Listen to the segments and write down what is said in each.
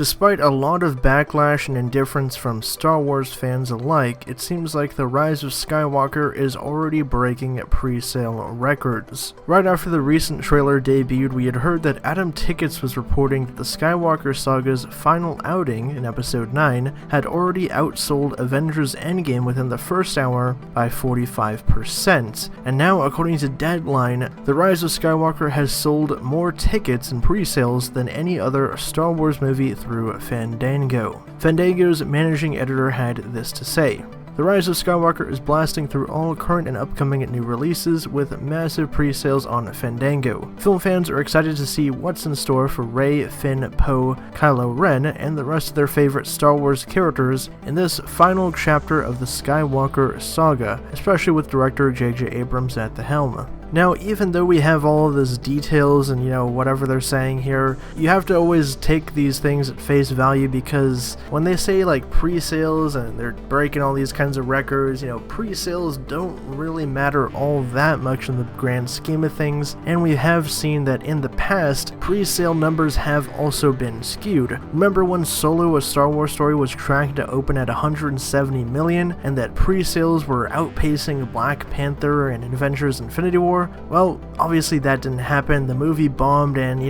Despite a lot of backlash and indifference from Star Wars fans alike, it seems like the Rise of Skywalker is already breaking pre-sale records. Right after the recent trailer debuted, we had heard that Adam Tickets was reporting that the Skywalker saga's final outing in Episode 9 had already outsold Avengers Endgame within the first hour by 45%, and now, according to Deadline, the Rise of Skywalker has sold more tickets in pre-sales than any other Star Wars movie through Fandango. Fandango's managing editor had this to say: "The Rise of Skywalker is blasting through all current and upcoming new releases with massive pre-sales on Fandango. Film fans are excited to see what's in store for Rey, Finn, Poe, Kylo Ren, and the rest of their favorite Star Wars characters in this final chapter of the Skywalker saga, especially with director J.J. Abrams at the helm." Now, even though we have all of these details and, whatever they're saying here, you have to always take these things at face value, because when they say, pre-sales and they're breaking all these kinds of records, pre-sales don't really matter all that much in the grand scheme of things, and we have seen that in the past, pre-sale numbers have also been skewed. Remember when Solo: A Star Wars Story was tracked to open at 170 million, and that pre-sales were outpacing Black Panther and Avengers Infinity War? Well, obviously that didn't happen. The movie bombed, and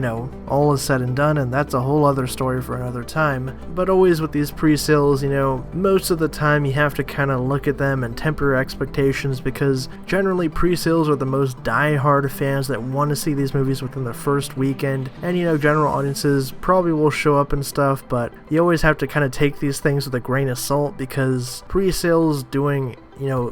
all is said and done, and that's a whole other story for another time. But always with these pre-sales, most of the time you have to kind of look at them and temper your expectations, because generally pre-sales are the most die-hard fans that want to see these movies within the first weekend, and general audiences probably will show up and stuff, but you always have to kind of take these things with a grain of salt, because pre-sales doing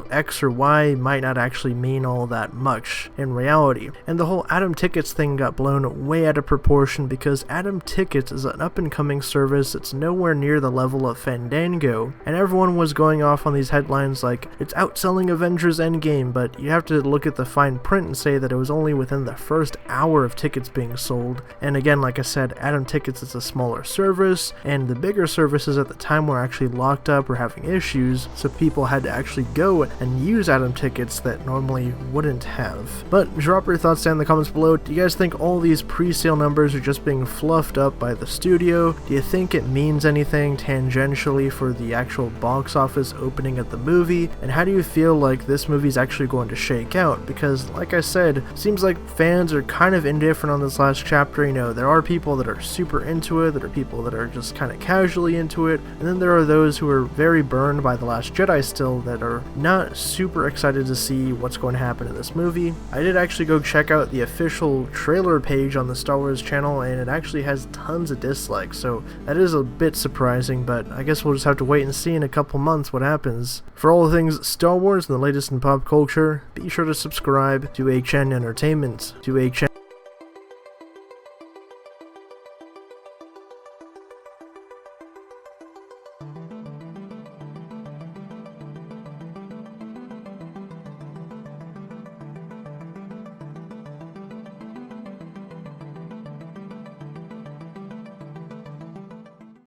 X or Y might not actually mean all that much in reality. And the whole Adam Tickets thing got blown way out of proportion, because Adam Tickets is an up-and-coming service that's nowhere near the level of Fandango, and everyone was going off on these headlines like, it's outselling Avengers Endgame, but you have to look at the fine print and say that it was only within the first hour of tickets being sold. And again, like I said, Adam Tickets is a smaller service, and the bigger services at the time were actually locked up or having issues, so people had to actually go and use Adam Tickets that normally wouldn't have. But drop your thoughts down in the comments below. Do you guys think all these pre-sale numbers are just being fluffed up by the studio? Do you think it means anything tangentially for the actual box office opening of the movie? And how do you feel like this movie is actually going to shake out? Because like I said, seems like fans are kind of indifferent on this last chapter. There are people that are super into it, there are people that are just kind of casually into it, and then there are those who are very burned by The Last Jedi still, that are not super excited to see what's going to happen in this movie. I did actually go check out the official trailer page on the Star Wars channel, and it actually has tons of dislikes, so that is a bit surprising, but I guess we'll just have to wait and see in a couple months what happens. For all the things Star Wars and the latest in pop culture, be sure to subscribe to HN Entertainment. To HN